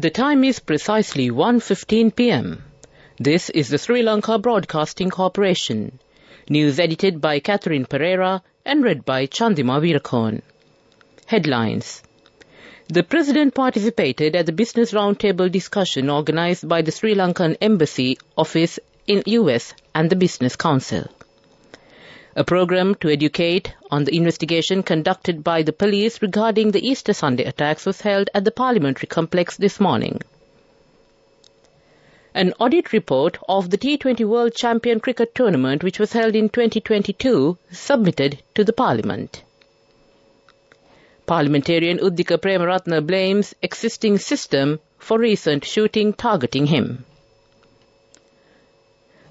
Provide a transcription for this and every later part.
The time is precisely 1:15 p.m. This is the Sri Lanka Broadcasting Corporation. News edited by Catherine Pereira and read by Chandima Veerakorn. Headlines. The President participated at the Business Roundtable discussion organized by the Sri Lankan Embassy Office in US and the Business Council. A program to educate on the investigation conducted by the police regarding the Easter Sunday attacks was held at the Parliamentary Complex this morning. An audit report of the T20 World Champion Cricket Tournament, which was held in 2022, submitted to the Parliament. Parliamentarian Uddika Premaratna blames existing system for recent shooting targeting him.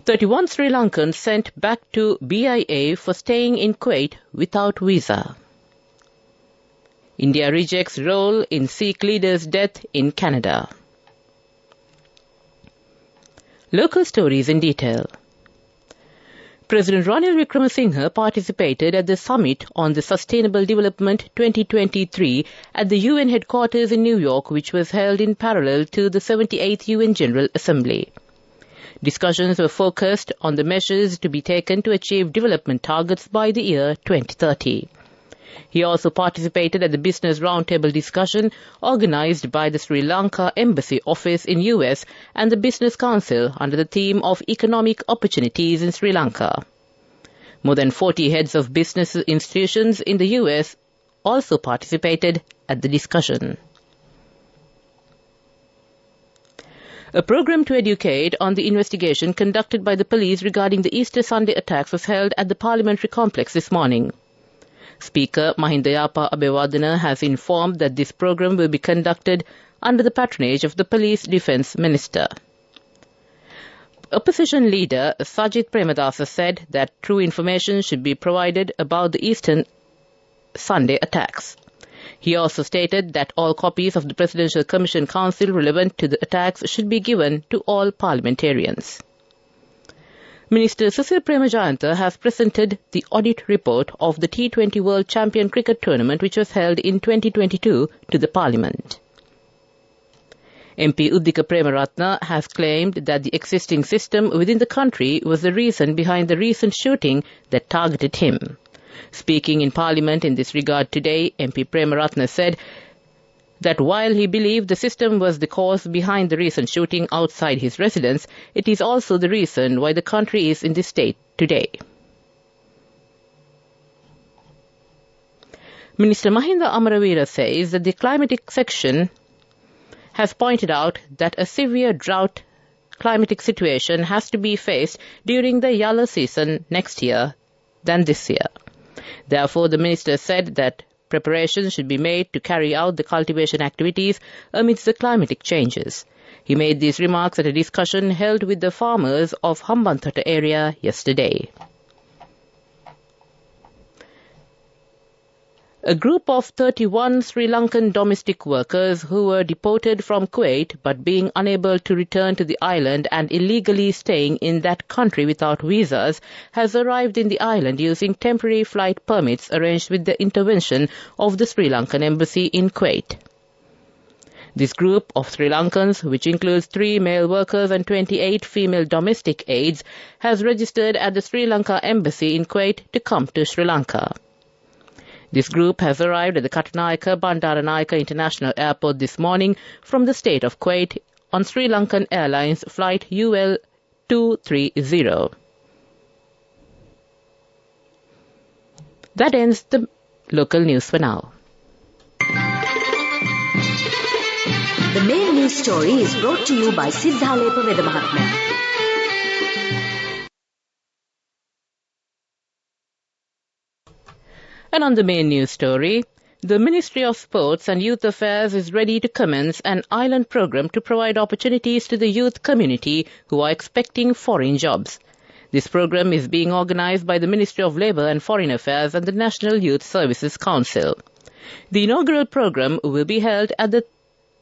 31 Sri Lankans sent back to BIA for staying in Kuwait without visa. India rejects role in Sikh leader's death in Canada. Local stories in detail. President Ranil Wickremesinghe participated at the Summit on the Sustainable Development 2023 at the UN headquarters in New York, which was held in parallel to the 78th UN General Assembly. Discussions were focused on the measures to be taken to achieve development targets by the year 2030. He also participated at the Business Roundtable discussion organized by the Sri Lanka Embassy Office in US and the Business Council under the theme of Economic Opportunities in Sri Lanka. More than 40 heads of business institutions in the US also participated at the discussion. A program to educate on the investigation conducted by the police regarding the Easter Sunday attacks was held at the Parliamentary Complex this morning. Speaker Mahindayapa Abewardena has informed that this program will be conducted under the patronage of the Police Defence Minister. Opposition leader Sajith Premadasa said that true information should be provided about the Easter Sunday attacks. He also stated that all copies of the Presidential Commission Council relevant to the attacks should be given to all parliamentarians. Minister Susil Premajayanta has presented the audit report of the T20 World Champion Cricket Tournament, which was held in 2022, to the Parliament. MP Uddika Premaratna has claimed that the existing system within the country was the reason behind the recent shooting that targeted him. Speaking in Parliament in this regard today, MP Premaratna said that while he believed the system was the cause behind the recent shooting outside his residence, it is also the reason why the country is in this state today. Minister Mahinda Amaraveera says that the climatic section has pointed out that a severe drought climatic situation has to be faced during the Yalla season next year than this year. Therefore, the minister said that preparations should be made to carry out the cultivation activities amidst the climatic changes. He made these remarks at a discussion held with the farmers of Hambantota area yesterday. A group of 31 Sri Lankan domestic workers who were deported from Kuwait but being unable to return to the island and illegally staying in that country without visas has arrived in the island using temporary flight permits arranged with the intervention of the Sri Lankan Embassy in Kuwait. This group of Sri Lankans, which includes 3 male workers and 28 female domestic aides, has registered at the Sri Lanka Embassy in Kuwait to come to Sri Lanka. This group has arrived at the Katunayake Bandaranayake International Airport this morning from the state of Kuwait on Sri Lankan Airlines flight UL 230. That ends the local news for now. The main news story is brought to you by Sinhala Mahatma. And on the main news story, the Ministry of Sports and Youth Affairs is ready to commence an island program to provide opportunities to the youth community who are expecting foreign jobs. This program is being organized by the Ministry of Labour and Foreign Affairs and the National Youth Services Council. The inaugural program will be held at the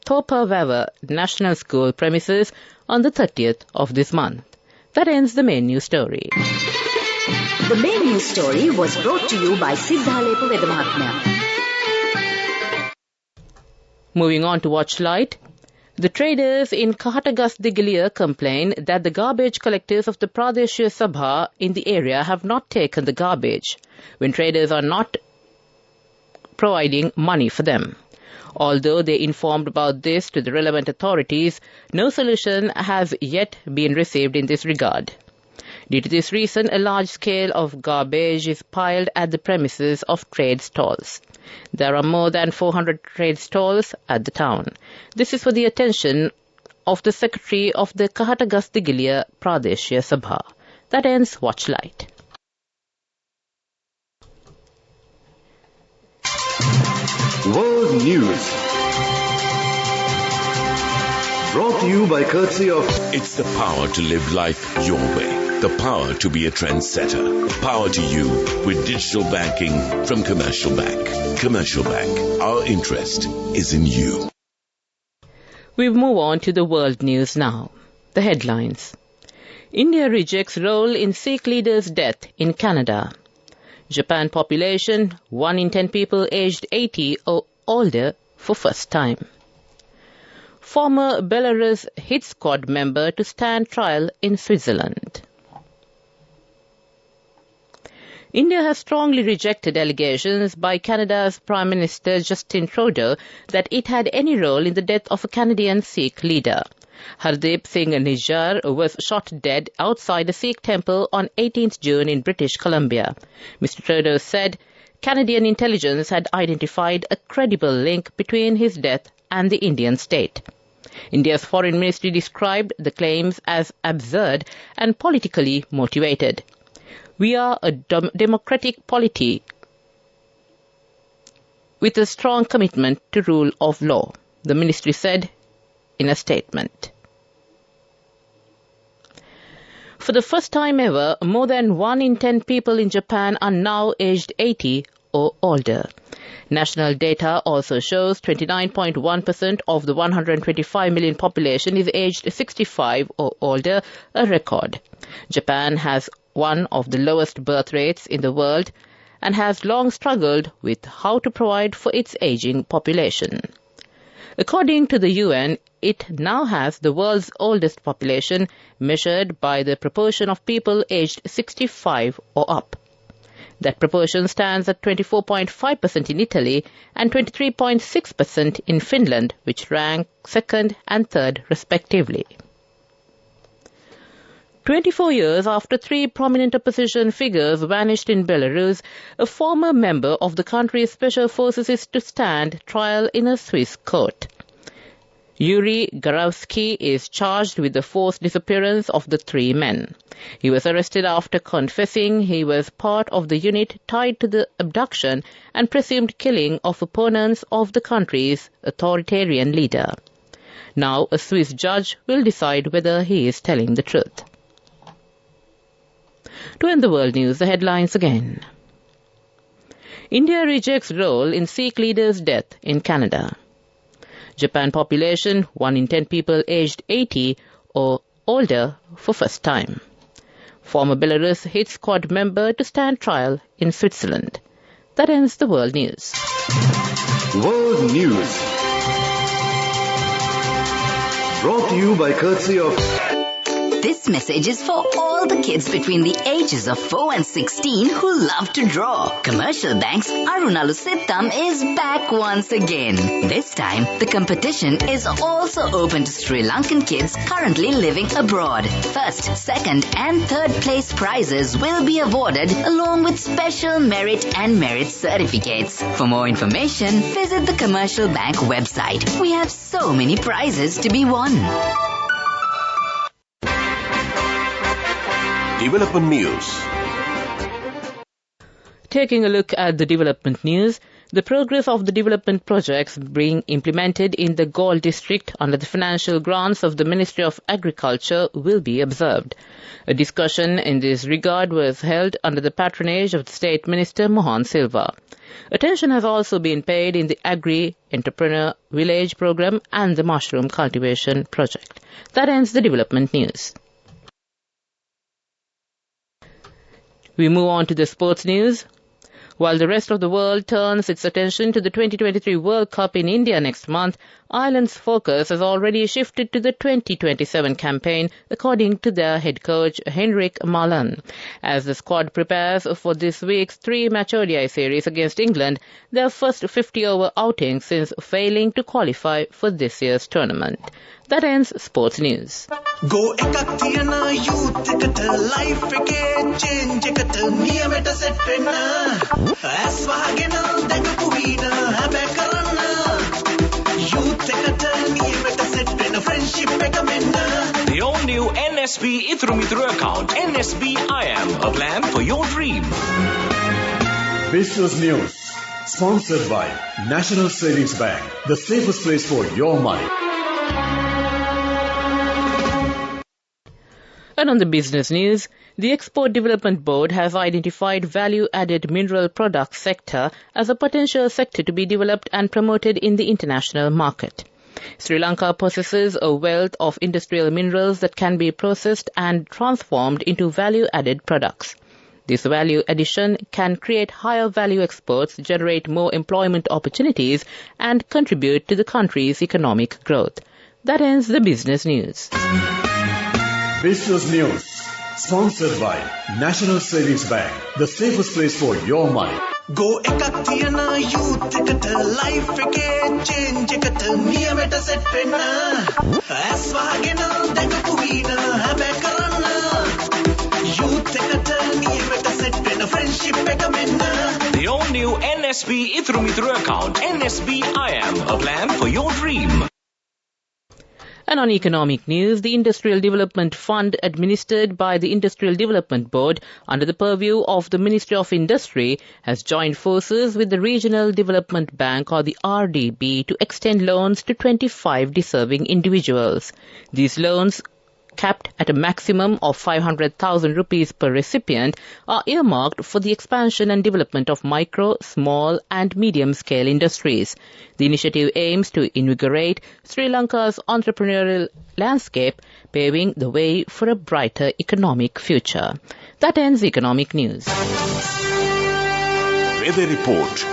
Thopavava National School premises on the 30th of this month. That ends the main news story. The main news story was brought to you by Sinhala Mahatma. Moving on to Watchlight. The traders in Kahatagast-Digaliya complain that the garbage collectors of the Pradeshya Sabha in the area have not taken the garbage when traders are not providing money for them. Although they informed about this to the relevant authorities, no solution has yet been received in this regard. Due to this reason, a large scale of garbage is piled at the premises of trade stalls. There are more than 400 trade stalls at the town. This is for the attention of the Secretary of the Kahatagast-Digaliya Pradeshya Sabha. That ends Watchlight. World News, brought to you by courtesy of... It's the power to live life your way. The power to be a trendsetter. Power to you with digital banking from Commercial Bank. Commercial Bank. Our interest is in you. We move on to the world news now. The headlines. India rejects role in Sikh leader's death in Canada. Japan population, 1 in 10 people aged 80 or older for first time. Former Belarus hit squad member to stand trial in Switzerland. India has strongly rejected allegations by Canada's Prime Minister Justin Trudeau that it had any role in the death of a Canadian Sikh leader. Hardeep Singh Nijjar was shot dead outside a Sikh temple on 18th June in British Columbia. Mr. Trudeau said Canadian intelligence had identified a credible link between his death and the Indian state. India's foreign ministry described the claims as absurd and politically motivated. We are a democratic polity with a strong commitment to rule of law, the ministry said in a statement. For the first time ever, more than 1 in 10 people in Japan are now aged 80 or older. National data also shows 29.1% of the 125 million population is aged 65 or older, a record. Japan has one of the lowest birth rates in the world and has long struggled with how to provide for its aging population. According to the UN, it now has the world's oldest population measured by the proportion of people aged 65 or up. That proportion stands at 24.5% in Italy and 23.6% in Finland, which rank second and third respectively. 24 years after 3 prominent opposition figures vanished in Belarus, a former member of the country's special forces is to stand trial in a Swiss court. Yuri Garavsky is charged with the forced disappearance of the 3 men. He was arrested after confessing he was part of the unit tied to the abduction and presumed killing of opponents of the country's authoritarian leader. Now a Swiss judge will decide whether he is telling the truth. To end the world news, the headlines again. India rejects role in Sikh leader's death in Canada. Japan population, 1 in 10 people aged 80 or older for first time. Former Belarus hit squad member to stand trial in Switzerland. That ends the world news. World News, brought to you by courtesy of... This message is for all the kids between the ages of 4 and 16 who love to draw. Commercial Bank's Arunalu Sittam is back once again. This time, the competition is also open to Sri Lankan kids currently living abroad. First, second and third place prizes will be awarded along with special merit and merit certificates. For more information, visit the Commercial Bank website. We have so many prizes to be won. Development News. Taking a look at the development news, the progress of the development projects being implemented in the Galle district under the financial grants of the Ministry of Agriculture will be observed. A discussion in this regard was held under the patronage of the State Minister Mohan Silva. Attention has also been paid in the Agri-Entrepreneur Village Programme and the Mushroom Cultivation Project. That ends the development news. We move on to the sports news. While the rest of the world turns its attention to the 2023 World Cup in India next month, Ireland's focus has already shifted to the 2027 campaign, according to their head coach Henrik Mallon. As the squad prepares for this week's three-match ODI series against England, their first 50-over outing since failing to qualify for this year's tournament. That ends sports news. Go ekakthiyana youth eකට life එකේ change එකට නියමෙට set වෙන්න ඇස් වහගෙන දැකපු වීන හැබැ කරන්න youth එකට නියමෙට set වෙන්න friendship එක මෙන්න. The all-new NSB Ithru Mithru account, NSB IAM, a plan for your dream. Business News. Sponsored by National Savings Bank, the safest place for your money. And on the business news, the Export Development Board has identified value-added mineral products sector as a potential sector to be developed and promoted in the international market. Sri Lanka possesses a wealth of industrial minerals that can be processed and transformed into value-added products. This value addition can create higher value exports, generate more employment opportunities, and contribute to the country's economic growth. That ends the business news. Business News. Sponsored by National Savings Bank, the safest place for your money. Go ekakthiyana youth එකට life එකේ change එකට නියමෙට set වෙන්න ඇස් වහගෙන දැකපු වීන හැබැ කරන්න youth එකට නියමෙට set වෙන්න friendship එක මෙන්න. The all-new NSB Ithru Mithru account, NSB IAM, a plan for your dream. And on economic news, the Industrial Development Fund, administered by the Industrial Development Board under the purview of the Ministry of Industry, has joined forces with the Regional Development Bank, or the RDB, to extend loans to 25 deserving individuals. These loans, capped at a maximum of 500,000 rupees per recipient, are earmarked for the expansion and development of micro, small and medium-scale industries. The initiative aims to invigorate Sri Lanka's entrepreneurial landscape, paving the way for a brighter economic future. That ends economic news. Weather report.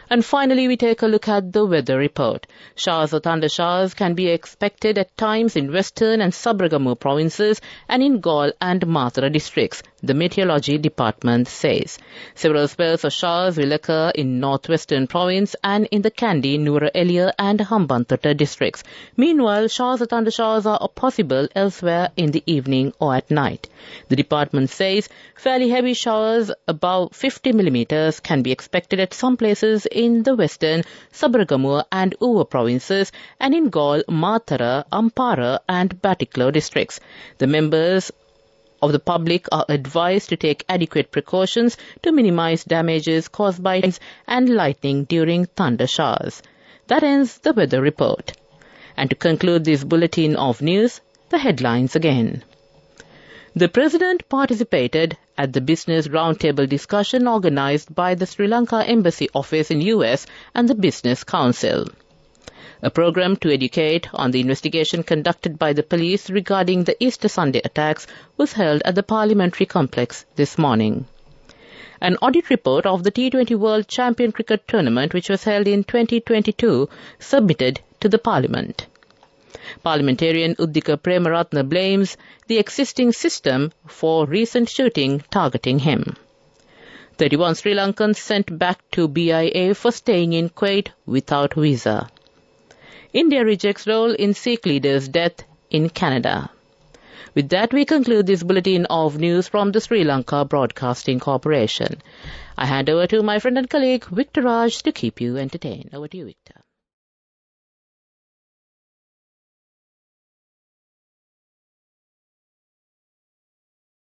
And finally, we take a look at the weather report. Showers or thunder showers can be expected at times in western and Sabaragamu provinces and in Galle and Mathura districts, the meteorology department says. Several spells of showers will occur in northwestern province and in the Kandy, Nuwara Eliya and Hambantota districts. Meanwhile, showers or thunder showers are possible elsewhere in the evening or at night. The department says fairly heavy showers above 50 millimeters can be expected at some places in the western, Sabaragamu and Uva provinces and in Galle, Mathura, Ampara and Batiklo districts. The members of the public are advised to take adequate precautions to minimize damages caused by winds and lightning during thunder showers. That ends the weather report. And to conclude this bulletin of news, the headlines again. The President participated at the Business Roundtable discussion organized by the Sri Lanka Embassy Office in US and the Business Council. A program to educate on the investigation conducted by the police regarding the Easter Sunday attacks was held at the Parliamentary Complex this morning. An audit report of the T20 World Champion Cricket Tournament, which was held in 2022, submitted to the Parliament. Parliamentarian Uddika Premaratna blames the existing system for recent shooting targeting him. 31 Sri Lankans sent back to BIA for staying in Kuwait without visa. India rejects role in Sikh leader's death in Canada. With that, we conclude this bulletin of news from the Sri Lanka Broadcasting Corporation. I hand over to my friend and colleague Victor Raj to keep you entertained. Over to you, Victor.